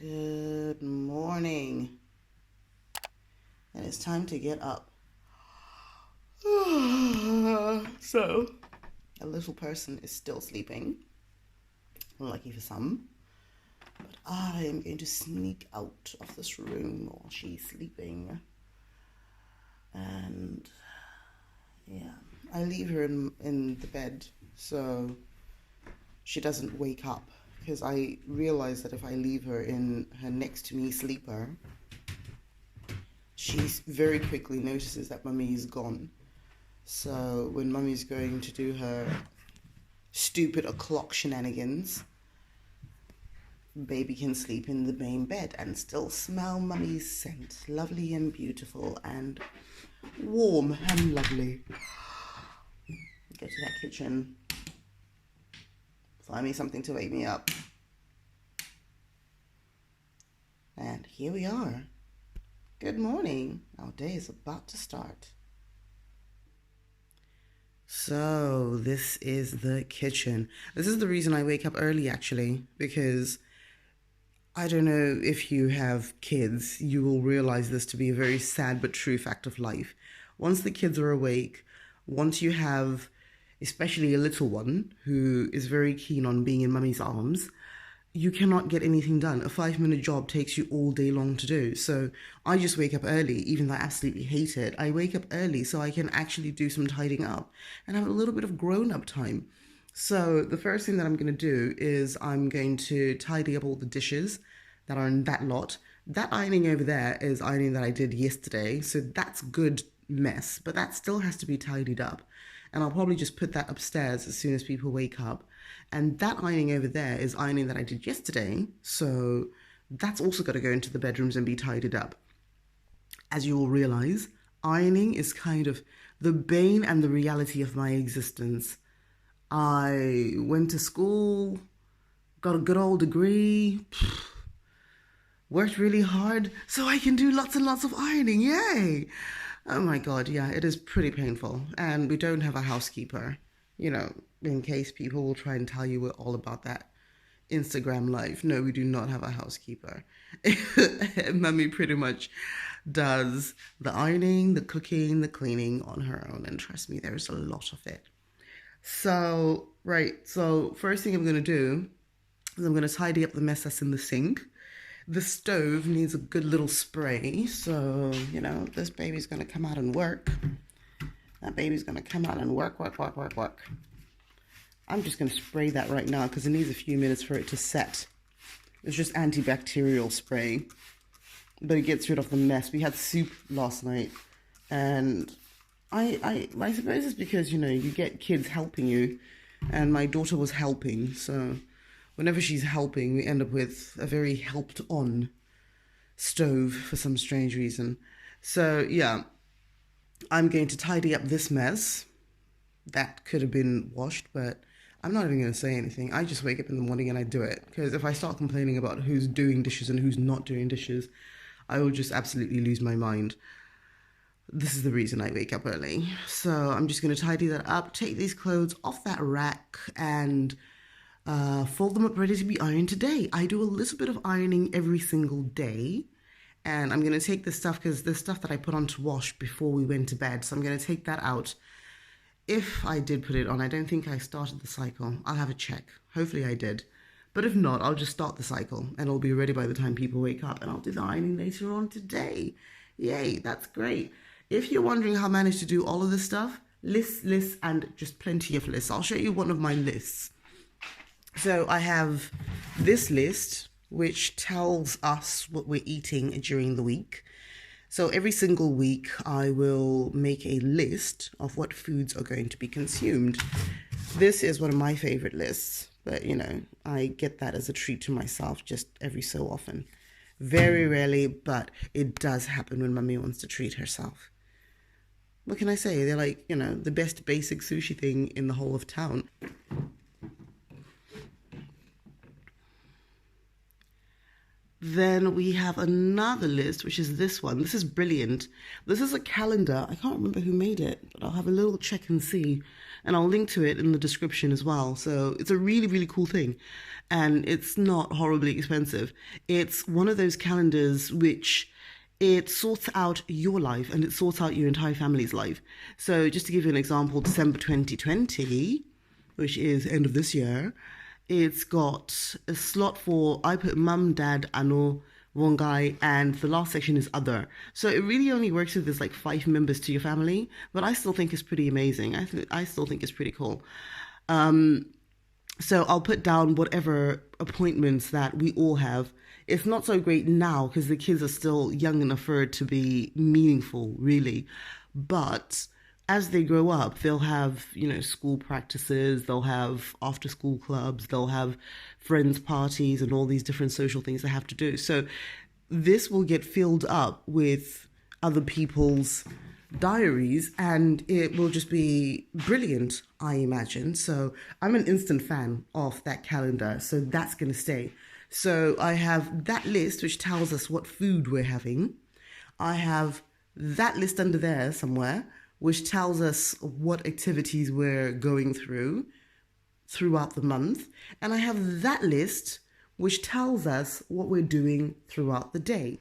Good morning. And it's time to get up. So, a little person is still sleeping. Lucky for some. But I am going to sneak out of this room while she's sleeping. And yeah, I leave her in the bed so she doesn't wake up. Because I realize that if I leave her in her next to me sleeper, she very quickly notices that mummy is gone. So when mummy's going to do her stupid o'clock shenanigans, baby can sleep in the main bed and still smell mummy's scent. Lovely and beautiful and warm and lovely. Go to that kitchen. Find me something to wake me up. And here we are. Good morning. Our day is about to start. So this is the kitchen. This is the reason I wake up early, actually, because I don't know if you have kids, you will realize this to be a very sad but true fact of life. Once the kids are awake, once you have especially a little one who is very keen on being in mummy's arms, you cannot get anything done. A 5-minute job takes you all day long to do. So I just wake up early, even though I absolutely hate it. I wake up early so I can actually do some tidying up and have a little bit of grown-up time. So the first thing that I'm going to do is I'm going to tidy up all the dishes that are in that lot. That ironing over there is ironing that I did yesterday. So that's good mess, but that still has to be tidied up. And I'll probably just put that upstairs as soon as people wake up. And that ironing over there is ironing that I did yesterday. So that's also got to go into the bedrooms and be tidied up. As you will realize, ironing is kind of the bane and the reality of my existence. I went to school, got a good old degree, worked really hard so I can do lots and lots of ironing. Yay! Oh my God, yeah, it is pretty painful. And we don't have a housekeeper, in case people will try and tell you we're all about that Instagram life. No, we do not have a housekeeper. Mummy pretty much does the ironing, the cooking, the cleaning on her own. And trust me, there's a lot of it. So first thing I'm going to do is I'm going to tidy up the mess that's in the sink. The stove needs a good little spray, so, this baby's going to come out and work. That baby's going to come out and work. I'm just going to spray that right now because it needs a few minutes for it to set. It's just antibacterial spray, but it gets rid of the mess. We had soup last night, and I suppose it's because, you get kids helping you, and my daughter was helping, so whenever she's helping, we end up with a very helped-on stove for some strange reason. So, yeah, I'm going to tidy up this mess. That could have been washed, but I'm not even going to say anything. I just wake up in the morning and I do it. Because if I start complaining about who's doing dishes and who's not doing dishes, I will just absolutely lose my mind. This is the reason I wake up early. So I'm just going to tidy that up, take these clothes off that rack, and fold them up ready to be ironed today. I do a little bit of ironing every single day, and I'm going to take this stuff because the stuff that I put on to wash before we went to bed, so I'm going to take that out. If I did put it on, I don't think I started the cycle. I'll have a check. Hopefully I did. But if not, I'll just start the cycle and it'll be ready by the time people wake up, and I'll do the ironing later on today. Yay, that's great. If you're wondering how I managed to do all of this stuff, lists, and just plenty of lists. I'll show you one of my lists. So I have this list, which tells us what we're eating during the week. So every single week, I will make a list of what foods are going to be consumed. This is one of my favorite lists, but I get that as a treat to myself just every so often. Very rarely, but it does happen when mummy wants to treat herself. What can I say? They're like, the best basic sushi thing in the whole of town. Then we have another list, which is this one. This is brilliant. This is a calendar. I can't remember who made it, but I'll have a little check and see. And I'll link to it in the description as well. So it's a really, really cool thing. And it's not horribly expensive. It's one of those calendars which it sorts out your life and it sorts out your entire family's life. So just to give you an example, December 2020, which is end of this year, it's got a slot for, I put mum, dad, Ano, Vongai, and the last section is other. So it really only works if there's like 5 members to your family, but I still think it's pretty amazing. I still think it's pretty cool. So I'll put down whatever appointments that we all have. It's not so great now because the kids are still young enough for it to be meaningful, really. But as they grow up, they'll have, school practices, they'll have after school clubs, they'll have friends parties and all these different social things they have to do. So this will get filled up with other people's diaries and it will just be brilliant, I imagine. So I'm an instant fan of that calendar. So that's going to stay. So I have that list, which tells us what food we're having. I have that list under there somewhere, which tells us what activities we're going throughout the month. And I have that list, which tells us what we're doing throughout the day.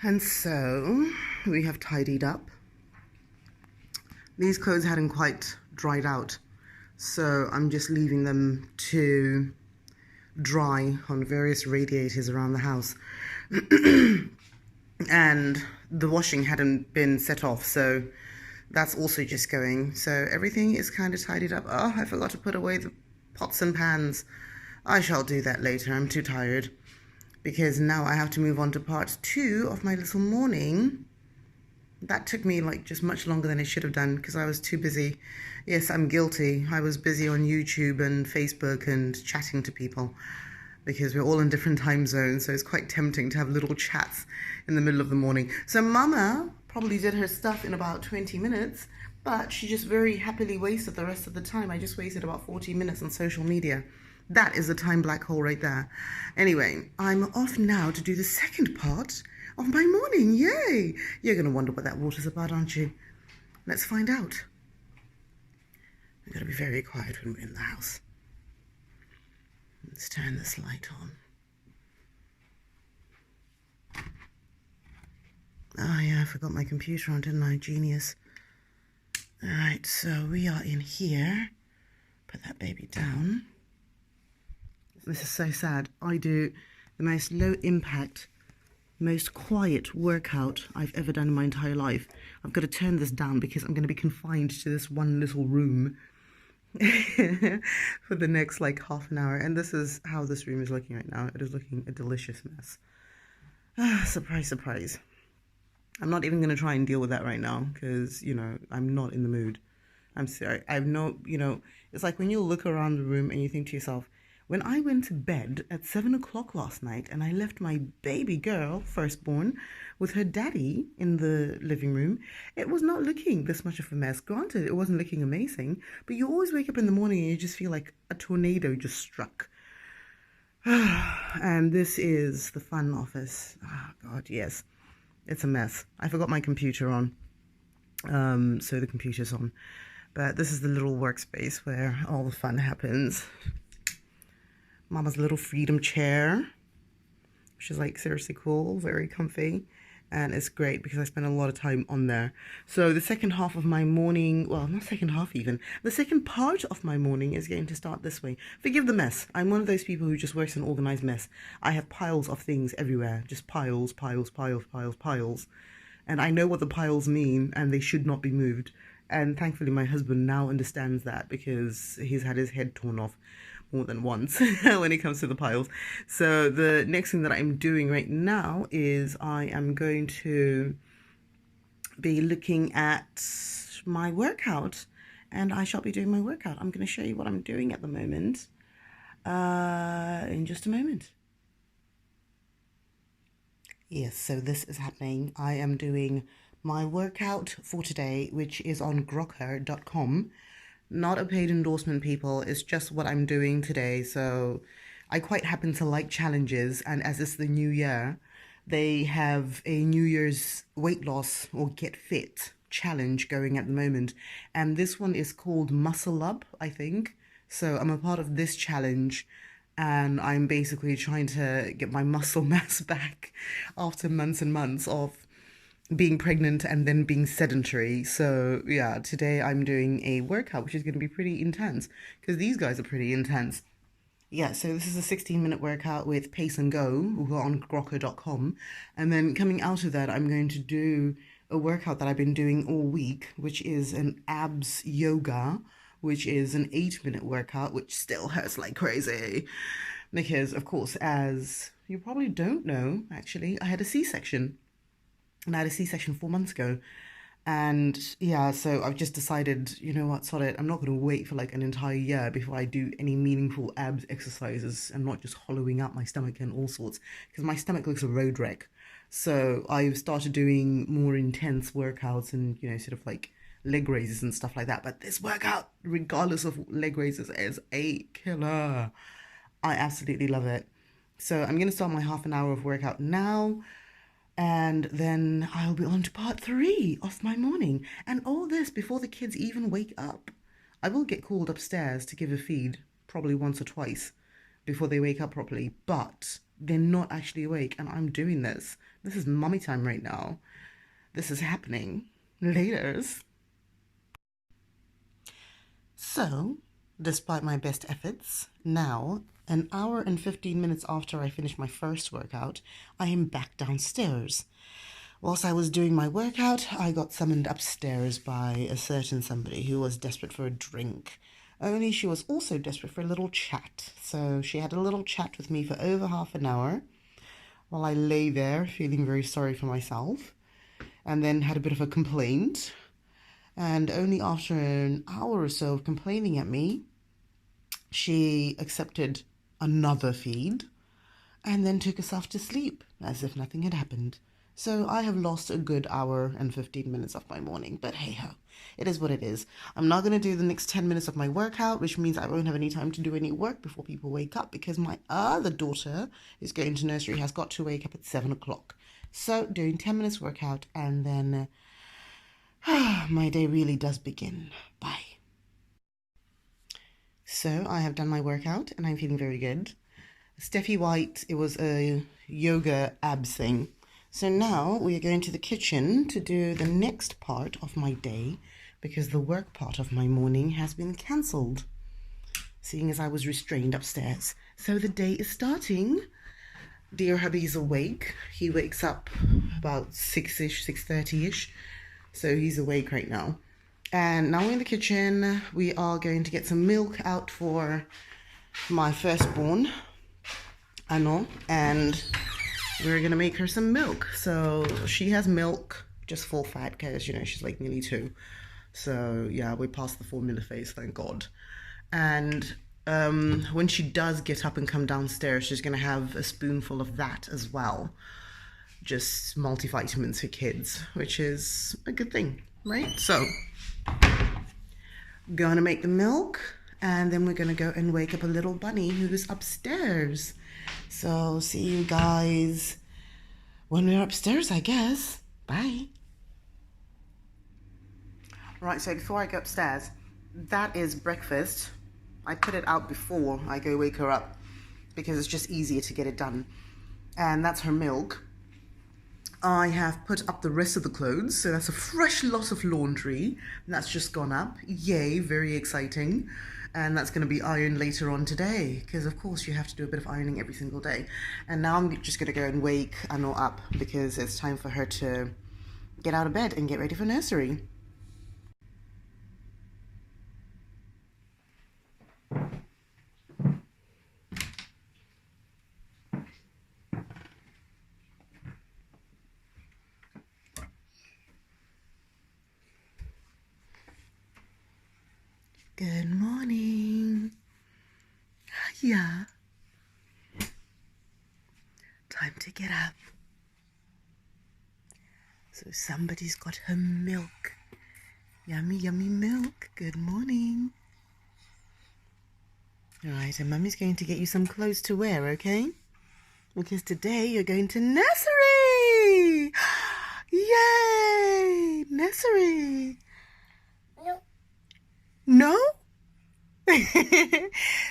And so we have tidied up. These clothes hadn't quite dried out, so I'm just leaving them to dry on various radiators around the house. And the washing hadn't been set off, so that's also just going. So everything is kind of tidied up. Oh, I forgot to put away the pots and pans. I shall do that later. I'm too tired because now I have to move on to part 2 of my little morning. That took me just much longer than it should have done because I was too busy. Yes, I'm guilty. I was busy on YouTube and Facebook and chatting to people because we're all in different time zones, so it's quite tempting to have little chats in the middle of the morning. So Mama probably did her stuff in about 20 minutes, but she just very happily wasted the rest of the time. I just wasted about 40 minutes on social media. That is a time black hole right there. Anyway, I'm off now to do the second part of my morning. Yay! You're going to wonder what that water's about, aren't you? Let's find out. We've got to be very quiet when we're in the house. Let's turn this light on. Oh yeah, I forgot my computer on, didn't I? Genius. Alright, so we are in here. Put that baby down. This is so sad. I do the most low impact, most quiet workout I've ever done in my entire life. I've got to turn this down because I'm going to be confined to this one little room for the next half an hour. And this is how this room is looking right now. It is looking a delicious mess. Surprise, surprise. I'm not even going to try and deal with that right now because, I'm not in the mood. I'm sorry. It's like when you look around the room and you think to yourself, when I went to bed at 7 o'clock last night and I left my baby girl, firstborn, with her daddy in the living room, it was not looking this much of a mess. Granted, it wasn't looking amazing, but you always wake up in the morning and you just feel like a tornado just struck. And this is the fun office. Oh, God, yes. It's a mess. I forgot my computer on. So the computer's on. But this is the little workspace where all the fun happens. Mama's little freedom chair, which is seriously cool, very comfy, and it's great because I spend a lot of time on there. So the second half of my morning, well, not second half even, the second part of my morning is going to start this way. Forgive the mess. I'm one of those people who just works in organized mess. I have piles of things everywhere, just piles, piles, piles, piles, piles. And I know what the piles mean, and they should not be moved. And thankfully my husband now understands that because he's had his head torn off more than once when it comes to the piles. So the next thing that I'm doing right now is I am going to be looking at my workout, and I shall be doing my workout. I'm going to show you what I'm doing at the moment in just a moment. Yes, so this is happening. I am doing my workout for today, which is on grokr.com. Not a paid endorsement, people. It's just what I'm doing today. So I quite happen to like challenges. And as it's the new year, they have a New Year's weight loss or get fit challenge going at the moment. And this one is called Muscle Up, I think. So I'm a part of this challenge. And I'm basically trying to get my muscle mass back after months and months of being pregnant and then being sedentary. So yeah, today I'm doing a workout which is going to be pretty intense because these guys are pretty intense. Yeah, so this is a 16-minute workout with Pace and Go, who are on grocco.com. And then coming out of that, I'm going to do a workout that I've been doing all week, which is an abs yoga, which is an 8-minute workout, which still hurts like crazy. Because, of course, as you probably don't know, actually, I had a C-section. And I had a C-section 4 months ago. And yeah, so I've just decided, you know what, sod it, I'm not going to wait for like an entire year before I do any meaningful abs exercises and not just hollowing out my stomach and all sorts, because my stomach looks a road wreck. So I've started doing more intense workouts and, you know, sort of like leg raises and stuff like that. But this workout, regardless of leg raises, is a killer. I absolutely love it. So I'm going to start my half an hour of workout now. And then I'll be on to part 3 of my morning. And all this before the kids even wake up. I will get called upstairs to give a feed, probably once or twice, before they wake up properly. But they're not actually awake, and I'm doing this. This is mummy time right now. This is happening. Laters. So, despite my best efforts, now, an hour and 15 minutes after I finished my first workout, I am back downstairs. Whilst I was doing my workout, I got summoned upstairs by a certain somebody who was desperate for a drink. Only she was also desperate for a little chat. So she had a little chat with me for over half an hour while I lay there feeling very sorry for myself, and then had a bit of a complaint. And only after an hour or so of complaining at me, she accepted another feed and then took herself to sleep as if nothing had happened. So I have lost a good hour and 15 minutes of my morning, but hey ho, it is what it is. I'm not going to do the next 10 minutes of my workout, which means I won't have any time to do any work before people wake up because my other daughter is going to nursery, has got to wake up at 7 o'clock. So doing 10 minutes workout and then my day really does begin. Bye. So I have done my workout and I'm feeling very good. Steffi White, it was a yoga abs thing. So now we are going to the kitchen to do the next part of my day because the work part of my morning has been cancelled, seeing as I was restrained upstairs. So the day is starting. Dear hubby's awake. He wakes up about 6-ish, 6:30-ish. So he's awake right now. And now we're in the kitchen. We are going to get some milk out for my firstborn, Ano, and we're going to make her some milk. So she has milk, just full fat, because, you know, she's like nearly 2. So yeah, we're past the formula phase, thank God. And when she does get up and come downstairs, she's going to have a spoonful of that as well. Just multivitamins for kids, which is a good thing, right? So, gonna make the milk, and then we're gonna go and wake up a little bunny who's upstairs. So, see you guys when we're upstairs, I guess. Bye. Right, so before I go upstairs, that is breakfast. I put it out before I go wake her up because it's just easier to get it done. And that's her milk. I have put up the rest of the clothes, so that's a fresh lot of laundry. That's just gone up. Yay, very exciting. And that's going to be ironed later on today, because of course you have to do a bit of ironing every single day. And now I'm just going to go and wake Ano up, because it's time for her to get out of bed and get ready for nursery. Good morning. Yeah. Time to get up. So somebody's got her milk. Yummy, yummy milk. Good morning. All right, and Mummy's going to get you some clothes to wear, okay? Because today you're going to nursery! Yay! Nursery! No. No?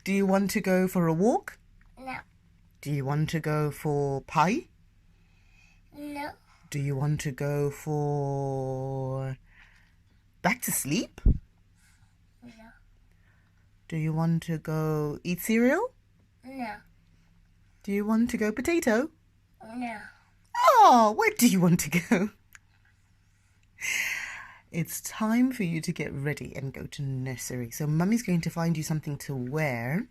Do you want to go for a walk? No. Do you want to go for pie? No. Do you want to go for back to sleep? No. Do you want to go eat cereal? No. Do you want to go potato? No. Oh, where do you want to go? It's time for you to get ready and go to nursery. So Mummy's going to find you something to wear,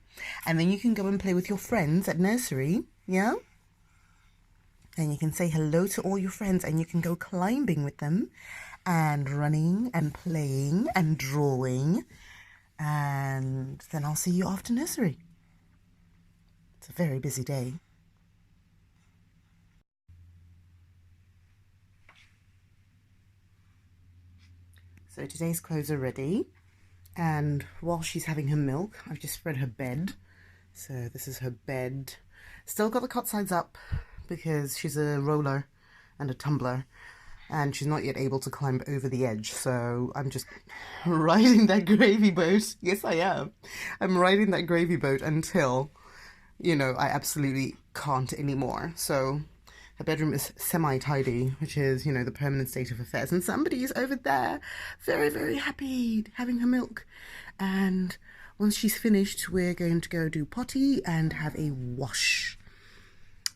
and then you can go and play with your friends at nursery, yeah? And you can say hello to all your friends, and you can go climbing with them and running and playing and drawing, and then I'll see you after nursery. It's a very busy day. So today's clothes are ready, and while she's having her milk, I've just spread her bed. So this is her bed. Still got the cot sides up because she's a roller and a tumbler, and she's not yet able to climb over the edge. So I'm just riding that gravy boat. Yes, I am. I'm riding that gravy boat until, you know, I absolutely can't anymore. So her bedroom is semi-tidy, which is, you know, the permanent state of affairs. And somebody is over there very, very happy having her milk. And once she's finished, we're going to go do potty and have a wash.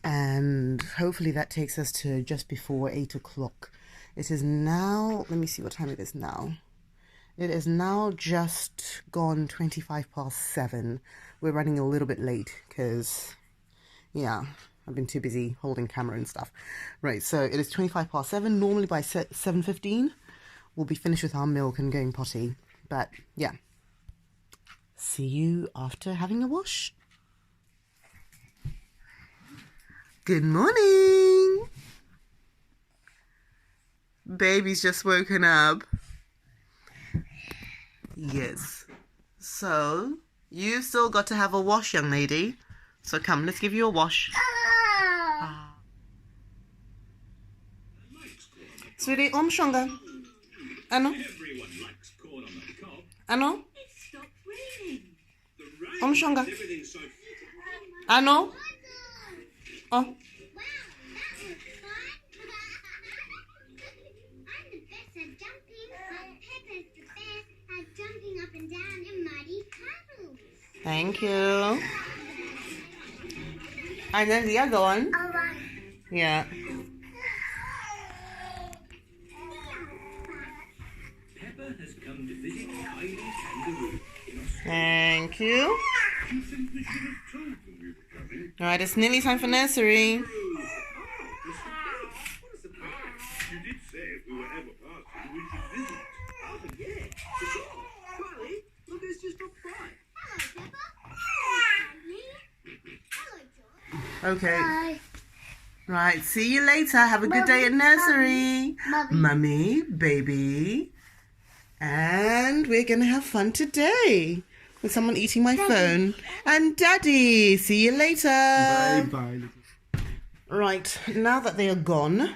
And hopefully that takes us to just before 8 o'clock. It is now, let me see what time it is now. It is now just gone 7:25. We're running a little bit late because, yeah, I've been too busy holding camera and stuff. Right, so it is 7:25. Normally by 7:15, we'll be finished with our milk and going potty. But, yeah. See you after having a wash. Good morning. Baby's just woken up. Yes. So, you've still got to have a wash, young lady. So come, let's give you a wash. Sweetie, Shonga. Ano? Ano? Shonga. Ano? Oh. Thank you. And then the other one. Yeah. Peppa has come to visit Kylie Kangaroo. Thank you. You think we should have told them we were coming? Alright, it's nearly time for nursery. What a surprise. You did say if we were ever passing, we should visit. Oh, yeah, for sure. Kylie, look, it's just a fly. Hello, Peppa. Hello, Kylie. Hello, George. Okay. Bye. Right, see you later. Have a good day at nursery. Mummy, baby. And we're going to have fun today with someone eating my phone. And Daddy, see you later. Bye-bye. Right, now that they are gone,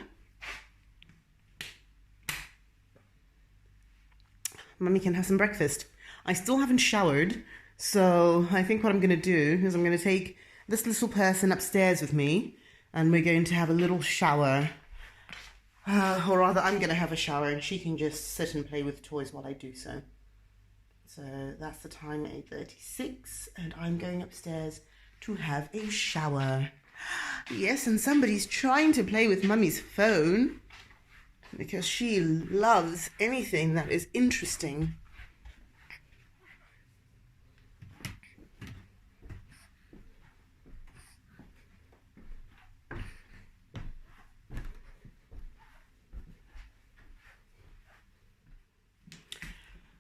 Mummy can have some breakfast. I still haven't showered, so I think what I'm going to do is I'm going to take this little person upstairs with me, and we're going to have a little shower. Or rather, I'm going to have a shower, and she can just sit and play with toys while I do so. So that's the time, 8:36, and I'm going upstairs to have a shower. Yes, and somebody's trying to play with Mummy's phone because she loves anything that is interesting.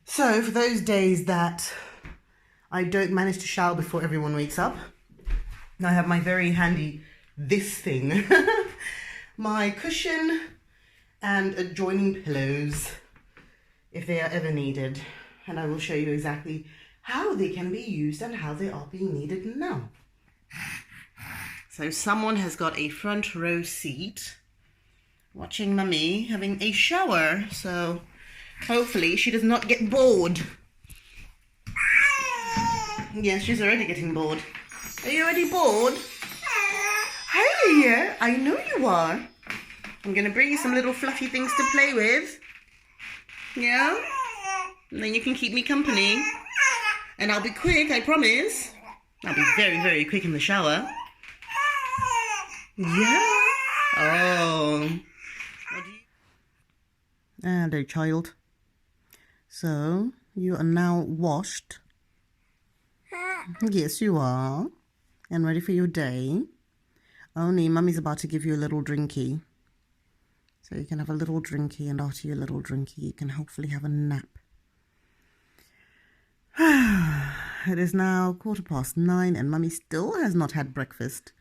So for those days that I don't manage to shower before everyone wakes up, I have my very handy this thing, my cushion and adjoining pillows. if they are ever needed. And I will show you exactly how they can be used and how they are being needed now. So someone has got a front row seat watching Mummy having a shower. So hopefully she does not get bored. Yes, she's already getting bored. Are you already bored? Hey, yeah, I know you are. I'm going to bring you some little fluffy things to play with. Yeah? And then you can keep me company. And I'll be quick, I promise. I'll be very, very quick in the shower. Yeah? Oh. Hello, child. So, you are now washed. Yes, you are. And ready for your day. Only Mummy's about to give you a little drinky. So you can have a little drinky, and after your little drinky, you can hopefully have a nap. It is now 9:15, and Mummy still has not had breakfast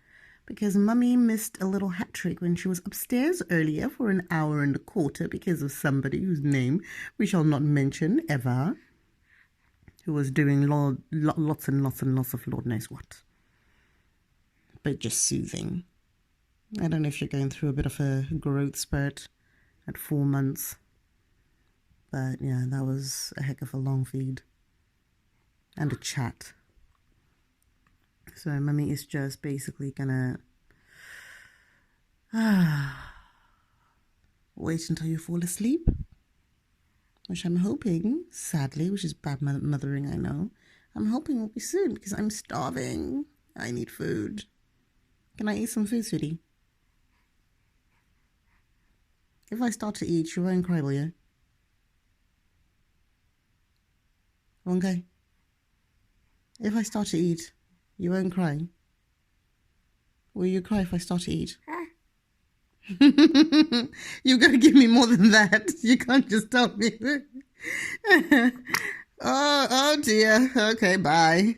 because Mummy missed a little hat trick when she was upstairs earlier for an hour and a quarter because of somebody whose name we shall not mention ever, who was doing lots and lots and lots of Lord knows what. But just soothing. I don't know if you're going through a bit of a growth spurt at 4 months. But yeah, that was a heck of a long feed. And a chat. So Mummy is just basically gonna wait until you fall asleep. Which I'm hoping, sadly, which is bad mothering, I know. I'm hoping will be soon because I'm starving. I need food. Can I eat some food, sweetie? If I start to eat, you won't cry, will you? Vongai? If I start to eat, you won't cry? Will you cry if I start to eat? You've got to give me more than that. You can't just tell me. Oh dear. Okay, bye.